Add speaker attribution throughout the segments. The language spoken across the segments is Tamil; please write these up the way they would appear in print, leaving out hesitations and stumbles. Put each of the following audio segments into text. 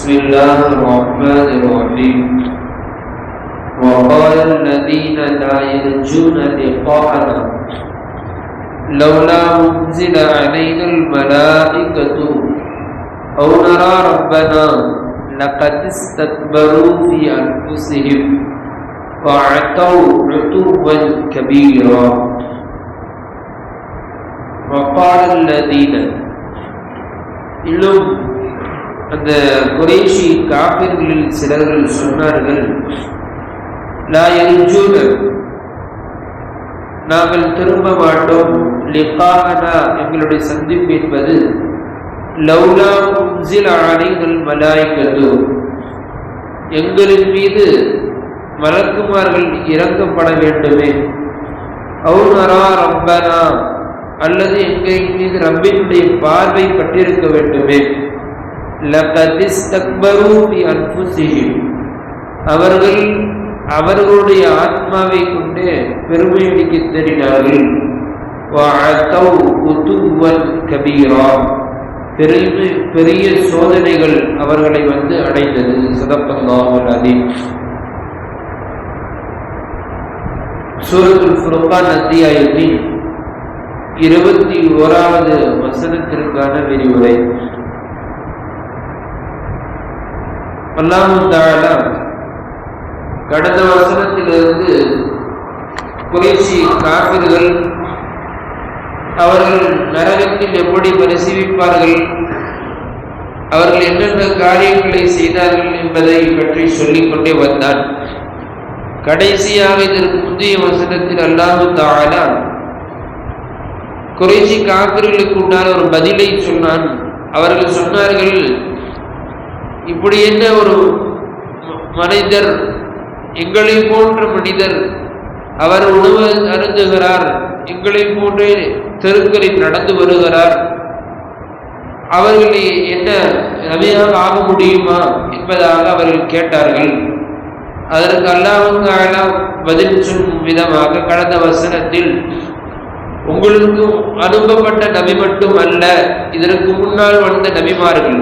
Speaker 1: بسم الله الرحمن الرحيم وقال الذين لا يرجون لقاءنا لولا أنزل علينا الملائكة أو نرى ربنا لقد استكبروا في أنفسهم وعتوا عتوا كبيرا وقال الذين இன்னும் அந்த குறைஷி காபிர்களில் சிலர்கள் சொன்னார்கள், லா யர்ஜூன, நாங்கள் திரும்ப மாட்டோம், லிகாஅனா, எங்களுடைய சந்திப்பு என்பது, லௌலா உன்ஸில அலைனல் மலாயிகத்து, எங்களின் மீது மலக்குமார்கள் இறக்கப்பட வேண்டுமே, அவு நரா ரப்பனா, அல்லது எங்களின் மீது ரப்பினுடைய பார்வை பட்டிருக்க வேண்டுமே, லகத் இஸ்தக்பரு ஃபி அன்ஃபுஸிஹிம், அவர்கள் அவர்களுடைய ஆத்மாவை கொண்டு பெருமை அடிக்கத் தேடினார்கள், வஅதௌ உதுவன் கபீரா, பெரிய சோதனைகள் அவர்களை அடைந்தது. ஸதக்கல்லாஹுல் அஸீம். சூரத்துல் ஃபுர்கான் அத்தியாயத்தின் 21வது வசனத்திற்கான விரிவுரை. அல்லாஹ் தஆலா கடந்த வசனத்திலிருந்து குறைஷி காபிர்கள் அவர்கள் நரகத்தில் எப்படி பரிசீலிப்பார்கள், அவர்கள் என்னென்ன காரியங்களை செய்தார்கள் என்பதை பற்றி சொல்லிக் கொண்டே வந்தான். கடைசியாக இதற்கு முந்தைய வசனத்தில் அல்லாஹ் தஆலா குறைஷி காபிர்களுக்கு உண்டான ஒரு பதிலை சொன்னான். அவர்கள் சொன்னார்கள், இப்படி என்ன ஒரு மனிதர், எங்களை போன்ற மனிதர், அவர் உணவு அருந்துகிறார், எங்களை போன்றே தெருக்களில் நடந்து வருகிறார், அவர்கள் என்ன நபியாக ஆக முடியுமா என்பதாக அவர்கள் கேட்டார்கள். அதற்கு அல்லாஹ் பதில் சொல்லும் விதமாக கடந்த வசனத்தில், உங்களுக்கு அனுப்பப்பட்ட நபி மட்டும் அல்ல, இதற்கு முன்னால் வந்த நபிமார்கள்,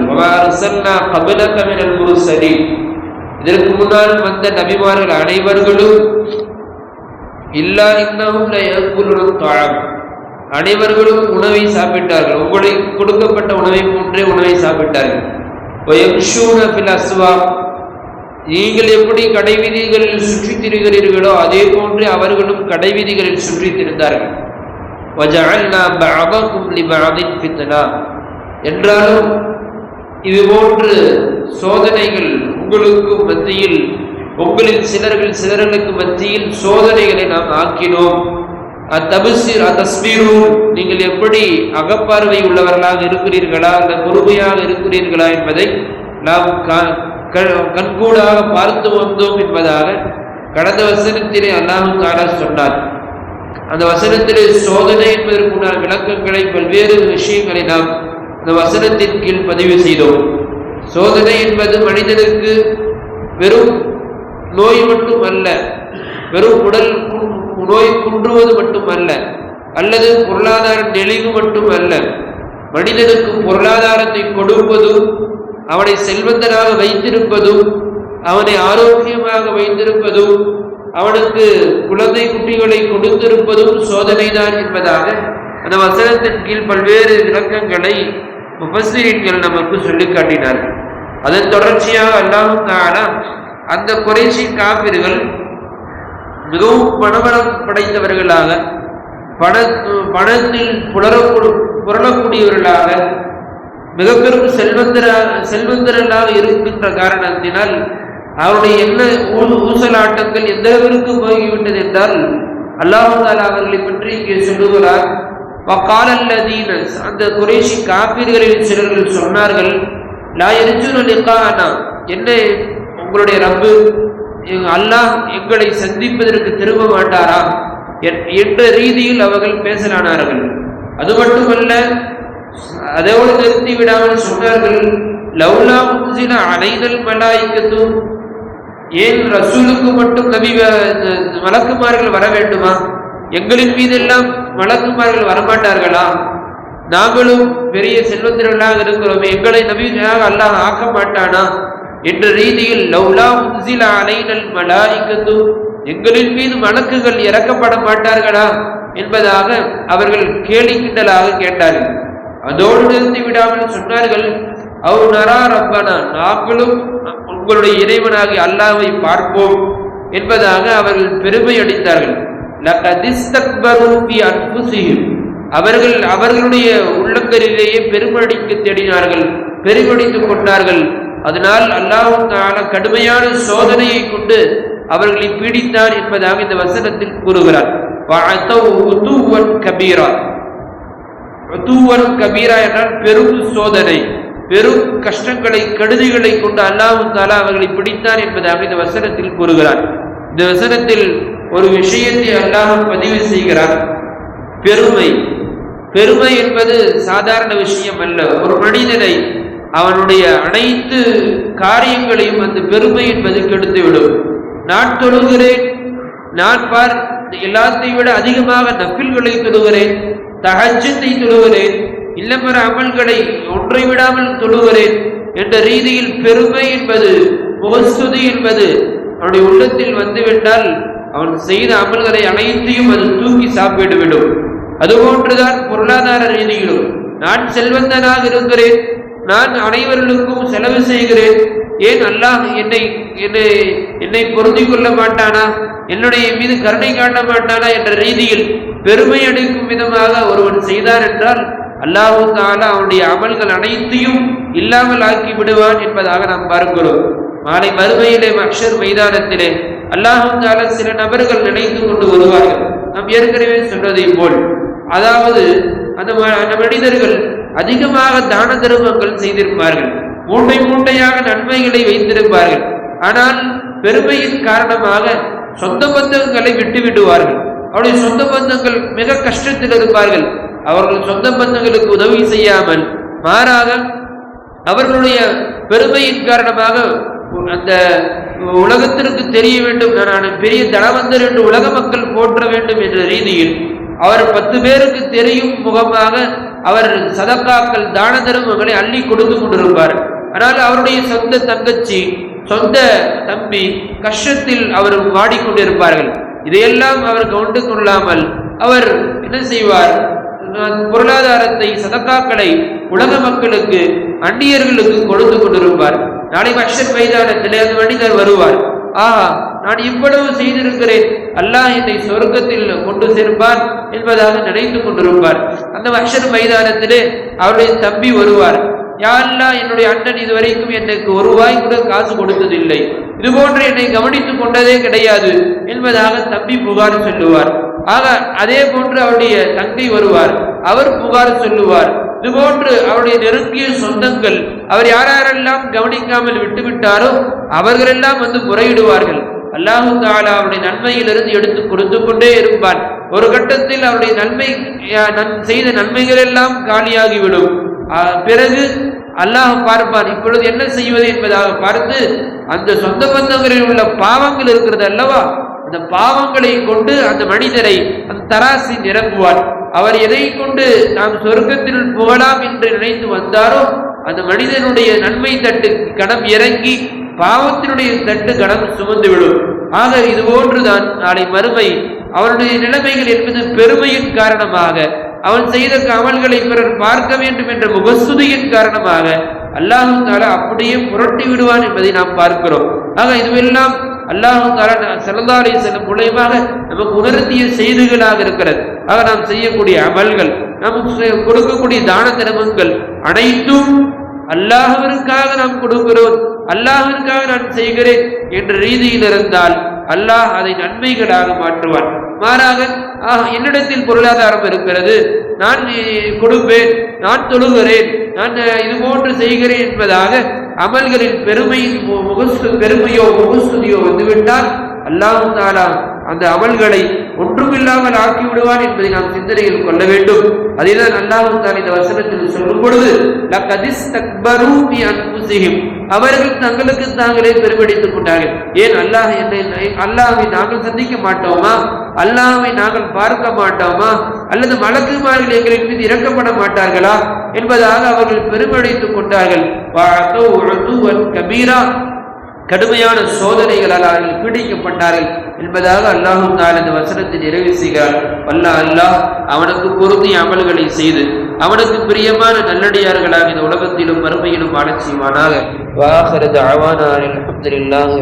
Speaker 1: இதற்கு முன்னால் வந்த நபிமார்கள் அனைவர்களும் அனைவர்களும் உணவை சாப்பிட்டார்கள், உங்களுக்கு கொடுக்கப்பட்ட உணவை போன்றே உணவை சாப்பிட்டார்கள். நீங்கள் எப்படி கடை வீதிகளில் சுற்றித் திரிகிறீர்களோ அதே போன்றே அவர்களும் கடை வீதிகளில் சுற்றித் திரிந்தார்கள். என்றாலும் இது போன்று சோதனைகள் உங்களுக்கு மத்தியில், உங்களில் சிலர்களுக்கு மத்தியில் சோதனைகளை நாம் ஆக்கினோம். நீங்கள் எப்படி அகப்பார்வை உள்ளவர்களாக இருக்கிறீர்களா, அந்த பொறுமையாக இருக்கிறீர்களா என்பதை நாம் கண்கூடாக பார்த்து வந்தோம் என்பதாக கடந்த வசனத்திலே அல்லாஹ் தஆலா சொன்னார். அந்த வசனத்திலே சோதனை என்பதற்குண்டான விளக்கங்களை, பல்வேறு விஷயங்களை நாம் அந்த வசனத்தின் கீழ் பதிவு செய்தோம். சோதனை என்பது மனிதனுக்கு வெறும் நோய் மட்டும் அல்ல, வெறும் உடல் நோய் குன்றுவது மட்டுமல்ல, அல்லது பொருளாதார நெளிவு மட்டும் அல்ல, மனிதனுக்கு பொருளாதாரத்தை கொடுப்பதும், அவனை செல்வந்தனாக வைத்திருப்பதும், அவனை ஆரோக்கியமாக வைத்திருப்பதும், அவனுக்கு குழந்தை குட்டிகளை கொடுத்திருப்பதும் சோதனைதான் என்பதாக அந்த வசனத்தின் கீழ் பல்வேறு விளக்கங்களை முஃபஸ்ஸிரீன்கள் நமக்கு சொல்லி காட்டினார்கள். அதன் தொடர்ச்சியாக அல்லாஹ் தஆலா அந்த குறைஷி காபிர்கள் மிகவும் பணபலம் படைத்தவர்களாக, பணத்தில் புரளக்கூடியவர்களாக, மிக பெரும் செல்வந்தர்களாக இருக்கின்ற காரணத்தினால் அவருடைய என்ன ஊசலாட்டங்கள் எந்த அளவிற்கு போய்விட்டது என்றால், அல்லாஹ் தஆலா அவர்களை பற்றி இங்கே சொல்லுகிறார். வகால அல்லதீன, அந்த குறைஷி காபிர்களில் சிலர்கள் சொன்னார்கள், லா யர்ஜூன லிகாஅனா, என்ன உங்களுடைய ரப்பு அல்லாஹ் எங்களை சந்திப்பதற்கு திரும்ப மாட்டாரா என்ற ரீதியில் அவர்கள் பேசலானார்கள். அது மட்டுமல்ல, அதோடு நிறுத்தி விடாமல் சொன்னார்கள், லௌலா உன்ஸில அலைனல் மலாயிகத்து, ஏன் ரசூலுக்கு மட்டும் நபி மலக்குமார்கள் வர வேண்டுமா, எங்களின் மீதெல்லாம் மலக்குமார்கள் வரமாட்டார்களா, நாங்களும் பெரிய செல்வந்தர்களாக இருக்கிறோம், எங்களை நபியாக அல்லாஹ் ஆக்க மாட்டானா என்ற ரீதியில் லௌலா உன்சில அலைனல் மலாயிகத்து, எங்களின் மீது மலக்குகள் இறக்கப்பட மாட்டார்களா என்பதாக அவர்கள் கேலி கிண்டலாக கேட்டார்கள். அதோடு நிறுத்தி விடாமல் சொன்னார்கள், அவ் நரா ரப்பனா, நாங்களும் உங்களுடைய இறைவனாகிய அல்லாஹ்வை பார்ப்போம் என்பதாக அவர்கள் பெருமை அடைந்தார்கள். அவர்கள் அவர்களுடைய உள்ளங்களிலேயே பெருமடிக்க தேடினார்கள், பெருமடித்துக் கொண்டார்கள். அதனால் அல்லாஹ் தஆலா கடுமையான சோதனையை கொண்டு அவர்களை பீடித்தார் என்பதாக இந்த வசனத்தில் கூறுகிறார். கபீரா என்றால் பெரும் சோதனை, பெரும் கஷ்டங்களை, கெடுதிகளை கொண்டு அல்லாஹ் தஆலா அவர்களை பிடித்தார் என்பதாக இந்த வசனத்தில் கூறுகிறார். இந்த வசனத்தில் ஒரு விஷயத்தை அல்லாஹ் பதிவு செய்கிறார். பெருமை. பெருமை என்பது சாதாரண விஷயம் அல்ல. ஒரு மனிதனை அவனுடைய அனைத்து காரியங்களையும் அந்த பெருமை என்பது கெடுத்துவிடும். நான் தொழுகிறேன், நான் எல்லாத்தையும் விட அதிகமாக நஃபில்களை தொழுகிறேன், தஹஜ்ஜத்தை தொழுகிறேன், இல்லமர அமல்களை ஒன்றை விடாமல் தொழுகிறேன் என்ற ரீதியில் பெருமை என்பது, முகஸ்துதி என்பது அவனுடைய உள்ளத்தில் வந்துவிட்டால் அவன் செய்த அமல்களை அனைத்தையும் அது தூக்கி சாப்பிட்டுவிடும். அதுபோன்றுதான் பொருளாதார ரீதியிலும், நான் செல்வந்தனாக இருக்கிறேன், நான் அனைவர்களுக்கும் செலவு செய்கிறேன், ஏன் அல்லாஹ் என்னை பொருந்திக் கொள்ள மாட்டானா, என்னுடைய மீது கருணை காட்ட மாட்டானா என்ற ரீதியில் பெருமை அடிக்கும் விதமாக ஒருவன் செய்தான் என்றால் அல்லாஹ் தஆலா அவனுடைய அமல்கள் அனைத்தையும் இல்லாமல் ஆக்கி விடுவான் என்பதாக நாம் பார்க்கிறோம். நாளை மறுமையிலே மஹ்ஷர் மைதானத்திலே அல்லாஹ் தஆலா சில நபர்கள் நினைத்து கொண்டு வருவார்கள். நாம் ஏற்கனவே சொன்னதை போல், அதாவது அந்த மனிதர்கள் அதிகமாக தான தர்மங்கள் செய்திருப்பார்கள், மூட்டை மூட்டையாக நன்மைகளை வைத்திருப்பார்கள். ஆனால் பெருமையின் காரணமாக சொந்த பந்தங்களை விட்டு விடுவார்கள். அவருடைய சொந்த பந்தங்கள் மிக கஷ்டத்தில் இருப்பார்கள். அவர்கள் சொந்த பந்தங்களுக்கு உதவி செய்யாமல் மாறாக அவர்களுடைய பெருமையின் காரணமாக அந்த உலகத்திற்கு தெரிய வேண்டும், நான் பெரிய தனவந்தர் என்று உலக மக்கள் போற்ற வேண்டும் என்ற ரீதியில் அவர் 10 பேருக்கு தெரியும் முகமாக அவர் சதக்காக்கள், தான தர்மங்களை அள்ளி கொடுத்து கொண்டிருப்பார். ஆனால் அவருடைய சொந்த தங்கச்சி, சொந்த தம்பி கஷ்டத்தில் அவர் வாடிக்கொண்டிருப்பார்கள். இதையெல்லாம் அவர் கவனித்து கொள்ளாமல் அவர் என்ன செய்வார், பொருளாதாரத்தை, சதக்காக்களை உலக மக்களுக்கு, அந்நியர்களுக்கு கொடுத்து கொண்டிருப்பார். நாளை மஹ்ஷர் மைதானத்திலே அந்த மனிதர் வருவார், ஆஹா நான் இவ்வளவு செய்திருக்கிறேன், அல்லாஹ் என்னை சொர்க்கத்தில் கொண்டு சேர்ப்பார் என்பதாக நினைத்து கொண்டிருப்பார். அந்த மஹ்ஷர் மைதானத்திலே அவருடைய தம்பி வருவார், யா அல்லாஹ், என்னுடைய அண்ணன் இதுவரைக்கும் எனக்கு ஒரு ரூபாய் கூட காசு கொடுத்ததில்லை, இதுபோன்று என்னை கவனித்துக் கொண்டதே கிடையாது என்பதாக தம்பி புகார் சொல்லுவார். ஆக அதே போன்று அவருடைய தங்கை வருவார், அவர் புகார் சொல்லுவார். இதுபோன்று அவருடைய நெருங்கிய சொந்தங்கள், அவர் யாரெல்லாம் கவனிக்காமல் விட்டுவிட்டாரோ அவர்களெல்லாம் வந்து முறையிடுவார்கள். அல்லாஹு தஆலா அவருடைய நன்மையிலிருந்து எடுத்து கொடுத்து கொண்டே இருப்பார். ஒரு கட்டத்தில் அவருடைய செய்த நன்மைகள் எல்லாம் காலியாகிவிடும். பிறகு அல்லாஹ் பார்ப்பான், இப்பொழுது என்ன செய்வது என்பதாக பார்த்து அந்த சொந்த பந்தங்களில் உள்ள பாவங்கள் இருக்கிறது அல்லவா, அந்த பாவங்களை கொண்டு அந்த மனிதரை அந்த தராசி நிரப்புவார். அவர் எதை கொண்டு நாம் சொர்க்கத்தில் புகழாம் என்று நினைத்து வந்தாரோ அந்த மனிதனுடைய நன்மை தட்டு கணம் இறங்கி பாவத்தினுடைய தட்டு கணம் சுமந்து விடும். ஆக இது போன்றுதான் நாளை மறுமை அவனுடைய நிலைமைகள் என்பது பெருமையின் காரணமாக, அவன் செய்த அமல்களை பிறர் பார்க்க வேண்டும் என்ற முகஸ்துதியின் காரணமாக அல்லாஹ் தஆலா அப்படியே புரட்டி விடுவான் என்பதை நாம் பார்க்கிறோம். ஆக இதுவெல்லாம் அல்லாஹ் தஆலா ஸல்லல்லாஹு அலைஹி வஸல்லம் மூலமாக நமக்கு உணர்த்திய செய்திகளாக இருக்கிறது. ஆக நாம் செய்யக்கூடிய அமல்கள், நமக்கு கொடுக்கக்கூடிய தான தர்மங்கள் அனைத்தும் அல்லாஹ்விற்காக நாம் கொடுக்கிறோம், அல்லாஹ்விற்காக நான் செய்கிறேன் என்ற ரீதியில் இருந்தால் அல்லாஹ் அதை நன்மைகளாக மாற்றுவான். மாறாக என்னிடத்தில் பொருளாதாரம் இருக்கிறது, நான் கொடுப்பேன், நான் தொழுகிறேன், நான் இது போன்று செய்கிறேன் என்பதாக அமல்களில் பெருமையோ முகஸ்துதியோ வந்துவிட்டால் அல்லாஹ் தஆலா அந்த அமல்களை ஒன்றுமில்லாமல் ஆக்கி விடுவான் என்பதை நாம் சிந்தனையில் கொள்ள வேண்டும். அதைதான் அல்லாஹ் தஆலா இந்த வசனத்தில் சொல்லும் பொழுது லகதிஸ்தக்பரு பி அன்ஃபுஸிஹிம், அவர்கள் தங்களுக்கு தாங்களே பெருமையடித்துக் கொண்டார்கள். ஏன் அல்லாஹ்வை நாங்கள் சந்திக்க மாட்டோமா, அல்லாஹ்வை நாங்கள் பார்க்க மாட்டோமா, அல்லது மலக்குமார்கள் எங்களின் மீது இறக்கப்பட மாட்டார்களா என்பதாக அவர்கள் பெருமையடித்துக் கொண்டார்கள். கபீரா, கடுமையான சோதனைகளால் அவர்கள் பீடிக்கப்பட்டார்கள் என்பதாக அல்லாஹ் தஆலா இந்த வசனத்தை நிறைவு செய்கிறார். அல்லாஹ் அவனுக்கு பொருந்திய அமல்களை செய்து அவனுக்கு பிரியமான நல்லடியார்களாக இந்த உலகத்திலும் மறுமையிலும் வாழச் செய்வானாக. வஆகிரு தஅவானா அல்ஹம்துலில்லாஹி